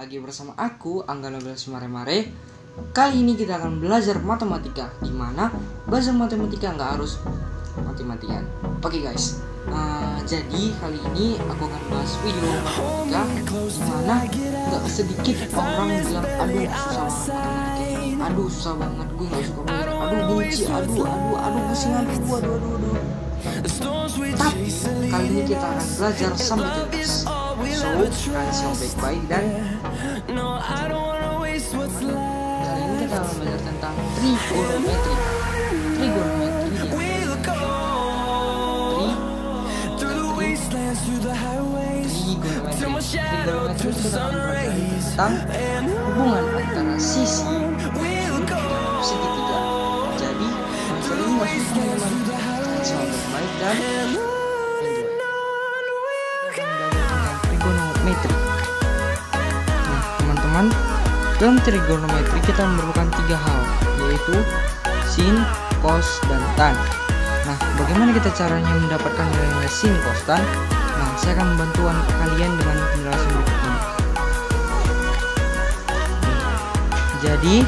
lagi bersama aku, Angga 16 Mare-Mare. Kali ini kita akan belajar matematika, dimana belajar matematika nggak harus mati-matian. Oke guys, jadi kali ini aku akan bahas video matematika, dimana nggak sedikit orang bilang, aduh susah banget matematika ini, aduh susah banget, gue nggak suka banget, aduh benci, aduh pusing, aduh. Tapi kali ini kita akan belajar sampai tuntas. So, kalian siap baik-baik dan kali ini kita akan belajar tentang trigonometri. Trigonometri kita akan belajar tentang hubungan antara sisi segitiga. Jadi, masalah ini masih teman-teman. Siap baik-baik dan trigonometri. Nah, teman-teman, dalam trigonometri kita memerlukan 3 hal, yaitu sin, cos, dan tan. Nah, bagaimana kita caranya mendapatkan nilai-nilai sin, cos, tan? Nah, saya akan membantu kalian dengan penjelasan berikut ini. Jadi,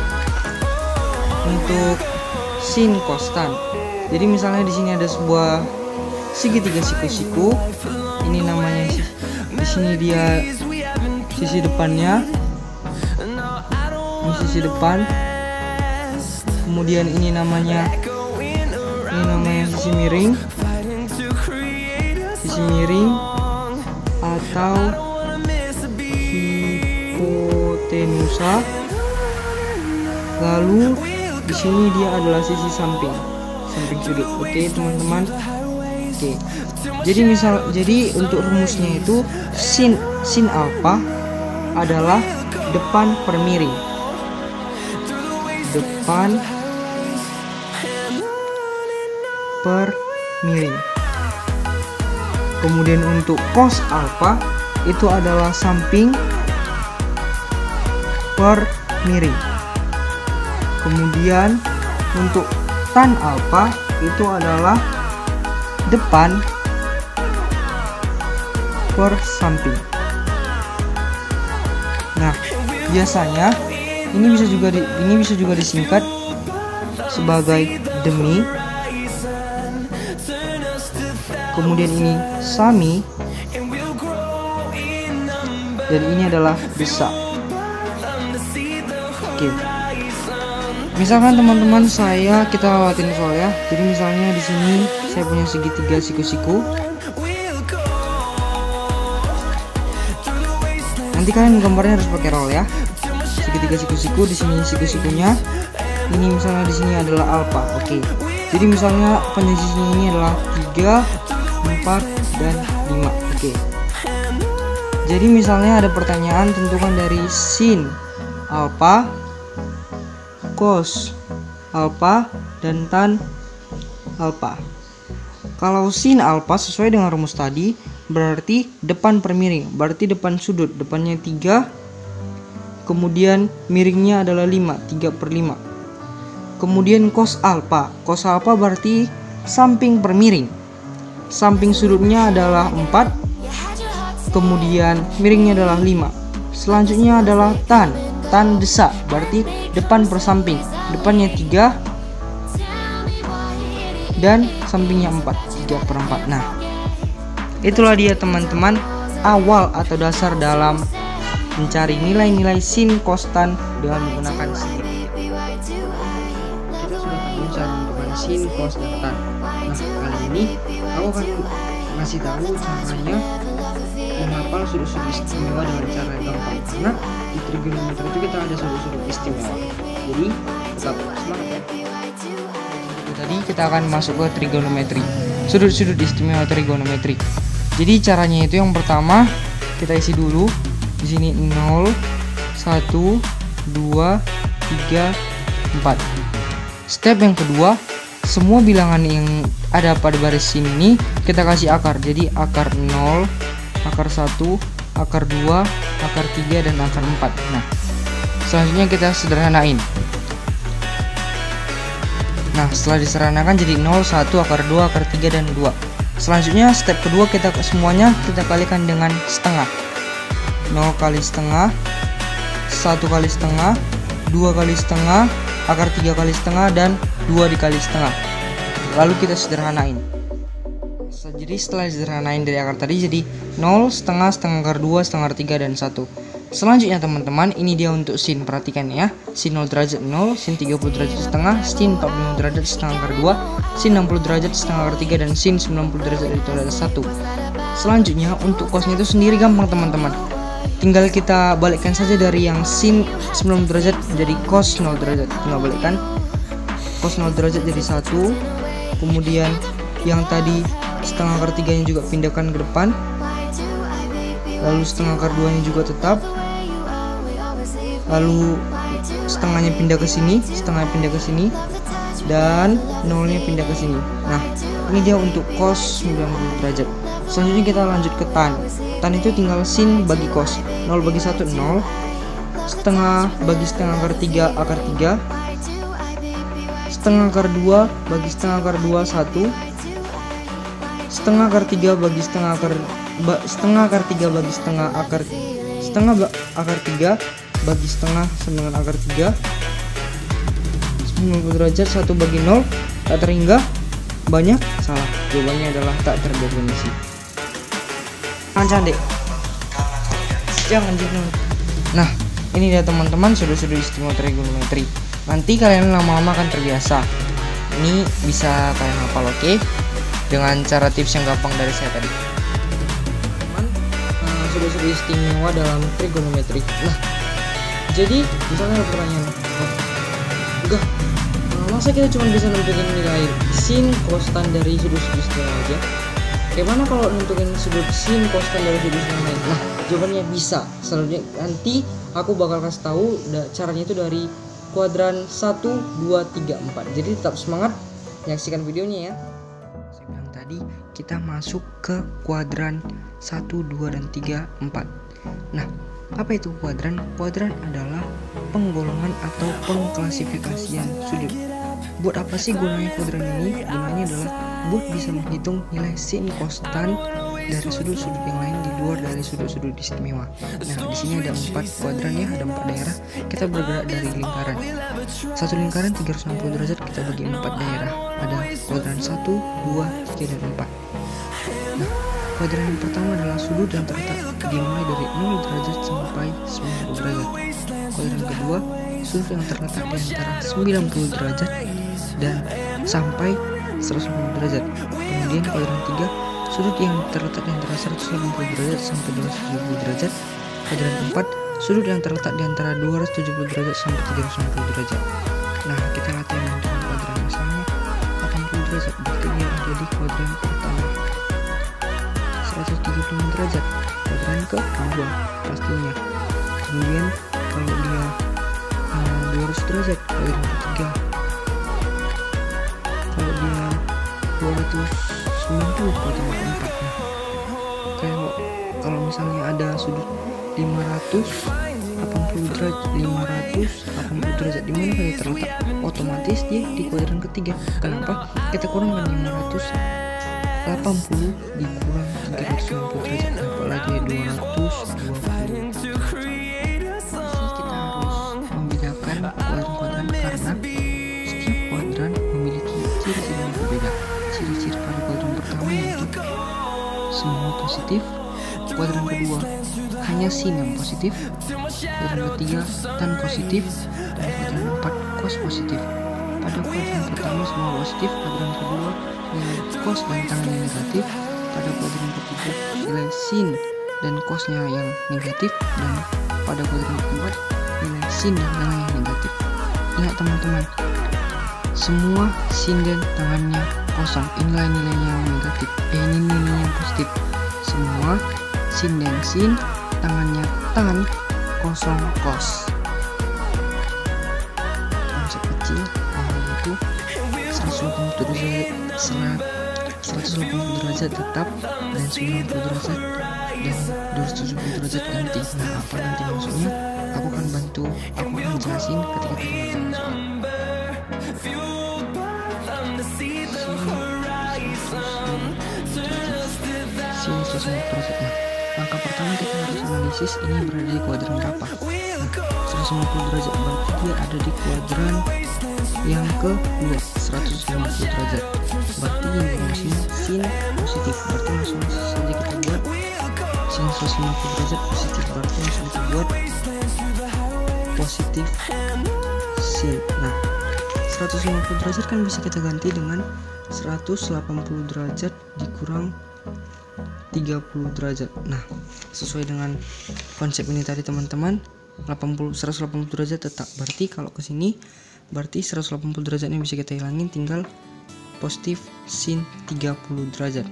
untuk sin, cos, tan. Jadi misalnya di sini ada sebuah segitiga siku-siku. Ini namanya di sini dia sisi depannya. Ini sisi depan. Kemudian ini namanya sisi miring. Sisi miring atau hipotenusa. Lalu di sini dia adalah sisi samping sudut. Oke, teman-teman. Oke. Jadi untuk rumusnya itu sin alfa adalah depan per miring. Depan per miring. Kemudian untuk cos alfa itu adalah samping per miring. Kemudian untuk tan alfa itu adalah depan per samping. Nah, biasanya ini bisa juga disingkat sebagai demi. Kemudian ini sami, dan ini adalah desa. Oke. Misalkan teman-teman kita lewatin soal ya. Jadi misalnya di sini saya punya segitiga siku-siku. Nanti kalian gambarnya harus pakai roll ya. Segitiga siku-siku, di sini siku-sikunya. Ini misalnya di sini adalah alfa. Oke. Jadi misalnya penyisisnya ini adalah 3, 4, dan 5. Oke. Jadi misalnya ada pertanyaan, tentukan dari sin alfa, cos alfa, dan tan alfa. Kalau sin alfa sesuai dengan rumus tadi berarti depan per miring, berarti depan sudut, depannya 3, kemudian miringnya adalah 5, 3/5. Kemudian cos alfa berarti samping per miring, samping sudutnya adalah 4, kemudian miringnya adalah 5. Selanjutnya adalah tan desa, berarti depan per samping, depannya 3 dan sampingnya 4, 3/4. Nah, itulah dia teman-teman awal atau dasar dalam mencari nilai-nilai sin, cos, tan dengan menggunakan sin. Kita sudah tahu cara menggunakan sin, cos, dan tan. Nah, kali ini aku akan ngasih tahu caranya menghafal sudut-sudut istimewa dengan cara yang gampang, karena di trigonometri itu kita ada sudut-sudut istimewa. Jadi tetap semangat ya. Tadi kita akan masuk ke trigonometri, sudut-sudut istimewa trigonometri. Jadi caranya itu yang pertama kita isi dulu di sini 0, 1, 2, 3, 4. Step yang kedua, semua bilangan yang ada pada baris ini kita kasih akar. Jadi akar 0, akar 1, akar 2, akar 3, dan akar 4. Nah, selanjutnya kita sederhanain. Nah, setelah disederhanakan jadi 0, 1, akar 2, akar 3, dan 2. Selanjutnya step kedua semuanya kita kalikan dengan setengah. 0 kali setengah 1 kali setengah, 2 kali setengah, akar 3 kali setengah, dan 2 dikali setengah. Lalu kita sederhanain. Jadi setelah disederhanain dari akar tadi jadi 0, setengah, setengah akar 2, setengah akar 3, dan 1. Selanjutnya teman-teman, ini dia untuk sin. Perhatikan ya, sin 0 derajat 0, sin 30 derajat setengah, sin 45 derajat setengah akar 2, sin 60 derajat setengah akar 3, dan sin 90 derajat itu adalah 1. Selanjutnya untuk cosnya itu sendiri gampang teman-teman. Tinggal kita balikkan saja dari yang sin 90 derajat menjadi cos 0 derajat. Tinggal balikkan cos 0 derajat jadi 1. Kemudian yang tadi setengah akar 3 nya juga pindahkan ke depan. Lalu setengah akar 2 nya juga tetap. Lalu setengahnya pindah ke sini, setengah pindah ke sini, dan nolnya pindah ke sini. Nah, ini dia untuk cos 90 derajat. Selanjutnya kita lanjut ke tan. Tan itu tinggal sin bagi cos. 0 bagi 1 0. Setengah bagi setengah akar 3 akar 3. Setengah akar 2 bagi setengah akar 2 1. Setengah akar 3 bagi setengah akar setengah akar 3 bagi setengah akar akar 3 bagi setengah dengan akar 3. 90 derajat 1 bagi 0. Tak terhingga banyak, salah. Jawabannya adalah tak terdefinisi. Cantik. Jangan. Nah, ini dia teman-teman sudut-sudut istimewa trigonometri. Nanti kalian lama-lama akan terbiasa. Ini bisa kalian hafal, oke? Dengan cara tips yang gampang dari saya tadi. Sudut-sudut istimewa dalam trigonometri. Nah, jadi misalnya ada pertanyaan, enggak, masa kita cuma bisa nentuin nilai sin kostan dari sudut-sudut istimewa aja? Bagaimana kalau nentuin sudut sin kostan dari sudut yang lain? Nah, jawabannya bisa. Selanjutnya nanti aku bakal kasih tahu caranya itu dari kuadran 1, 2, 3, 4. Jadi tetap semangat, menyaksikan videonya ya. Saya bilang tadi kita masuk ke kuadran 1, 2, dan 3, 4. Nah, apa itu kuadran? Kuadran adalah penggolongan atau pengklasifikasian sudut. Buat apa sih gunanya kuadran ini? Gunanya adalah buat bisa menghitung nilai sin kostan dari sudut-sudut yang lain di luar dari sudut-sudut istimewa. Nah, di sini ada 4 kuadran ya, ada 4 daerah. Kita bergerak dari lingkaran. Satu lingkaran 360 derajat kita bagi 4 daerah. Ada kuadran 1, 2, 3, dan 4. Nah, kuadran yang pertama adalah sudut yang terletak dimulai dari 0 derajat sampai 90 derajat. Kuadran kedua, sudut yang terletak di antara 90 derajat dan sampai 190 derajat. Kemudian kuadran 3, sudut yang terletak di antara 180 derajat sampai 270 derajat. Kuadran 4, sudut yang terletak di antara 270 derajat sampai 390 derajat. Nah, kita latihan untuk kuadran misalnya 80 derajat, berarti dia jadi kuadran pertama. 175 derajat, kuadran kedua pastinya. Kemudian kalau dia 200 derajat, kuadran ketiga. Kalau dia 290, kuadran keempat. Nah, kalau misalnya ada sudut 580 derajat di mana dia terletak, otomatis dia di kuadran ketiga. Kenapa? Kita kurangkan 580 dikurang 390 derajat, apalagi 220. Kita harus membedakan kuadran-kuadran karena setiap kuadran memiliki ciri-ciri yang berbeda. Ciri-ciri pada kuadran pertama yaitu semua positif, kuadran kedua hanya sin yang positif, kuadran ketiga tan positif, dan kuadran 4 cos positif. Pada kuadran pertama semua positif, kuadran kedua nilai cos dan tan yang negatif, pada kuadran ketiga nilai sin dan cosnya yang negatif, dan pada kuadran keempat nilai sin dan tan yang negatif. Ingat teman-teman, semua sin dan tangannya kosong. Inilah nilainya yang negatif. Ini nilainya yang positif. Semua sin dan sin, tangannya tan, kosong kos. Konsep kecil yaitu 180 derajat tetap dan 90 derajat dan 270 derajat ganti. Nah, apa nanti maksudnya? Aku akan jelasin ketika kita mengerjakan soal. Sin 180 derajat. langkah pertama kita harus analisis ini berada di kuadran berapa. Nah, 150 derajat berarti dia ada di kuadran yang kedua, 150 derajat. Berarti informasinya sin positif. Berarti langsung saja kita buat sin 150 derajat positif. Berarti langsung kita buat positif sin. Nah, 150 derajat kan bisa kita ganti dengan 180 derajat dikurang 30 derajat. Nah, sesuai dengan konsep ini tadi teman-teman, 180 derajat tetap. Berarti kalau ke sini berarti 180 derajatnya bisa kita hilangin, tinggal positif sin 30 derajat.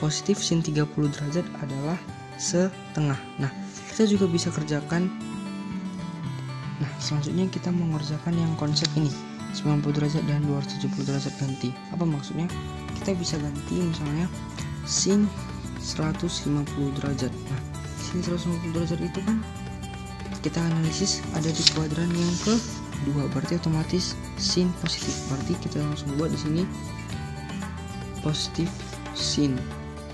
Positif sin 30 derajat adalah setengah. Nah, kita juga bisa kerjakan. Nah, selanjutnya kita mengerjakan yang konsep ini, 90 derajat dan 270 derajat ganti. Apa maksudnya? Kita bisa ganti misalnya sin 150 derajat. Nah, sin 150 derajat itu kan kita analisis ada di kuadran yang kedua, berarti otomatis sin positif. Berarti kita langsung buat di sini positif sin.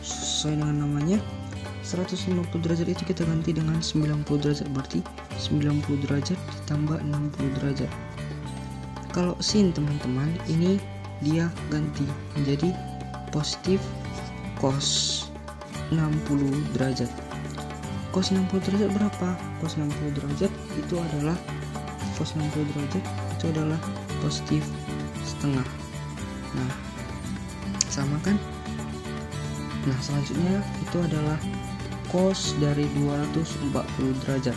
Sesuai dengan namanya, 150 derajat itu kita ganti dengan 90 derajat, berarti 90 derajat ditambah 60 derajat. Kalau sin teman-teman ini dia ganti menjadi positif cos 60 derajat. Cos 60 derajat berapa? Cos 60 derajat itu adalah positif setengah. Nah, sama kan? Nah, selanjutnya itu adalah cos dari 240 derajat.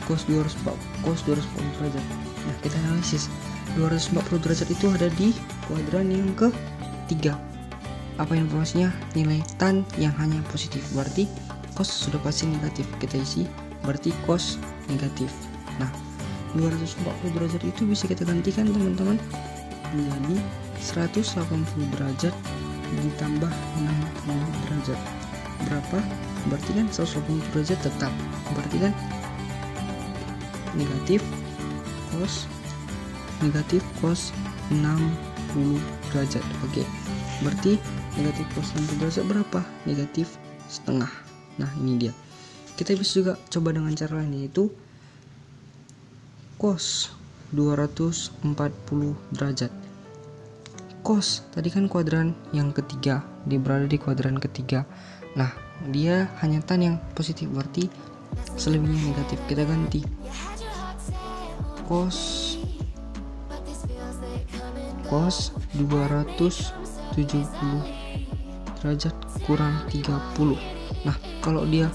Cos 240 derajat. Nah, kita analisis 240 derajat itu ada di kuadran yang ketiga. Apa informasinya? Nilai tan yang hanya positif. Berarti cos sudah pasti negatif. Kita isi berarti cos negatif. Nah, 240 derajat itu bisa kita gantikan teman-teman menjadi 180 derajat ditambah 60 derajat. Berapa? Berarti kan 180 derajat tetap. Berarti kan negatif cos 60 derajat. Oke. Berarti negatif cos 60 derajat berapa? Negatif setengah. Nah, ini dia. Kita bisa juga coba dengan cara lain, yaitu cos 240 derajat. Cos tadi kan kuadran yang ketiga, dia berada di kuadran ketiga. Nah, dia hanya tan yang positif, berarti selebihnya negatif. Kita ganti cos 270 derajat kurang 30. Nah, kalau dia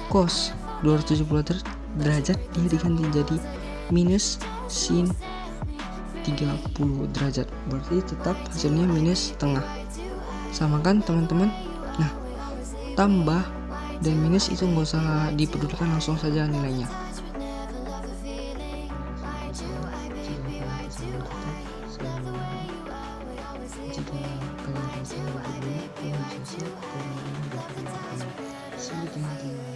cos 270 derajat, dia diganti jadi minus sin 30 derajat. Berarti tetap hasilnya minus setengah. Sama kan teman-teman? Nah, tambah dan minus itu nggak usah dipedulikan, langsung saja nilainya. Jika kalian merasa lebih dulu, kalian bisa share ke teman-teman. See you teman-teman.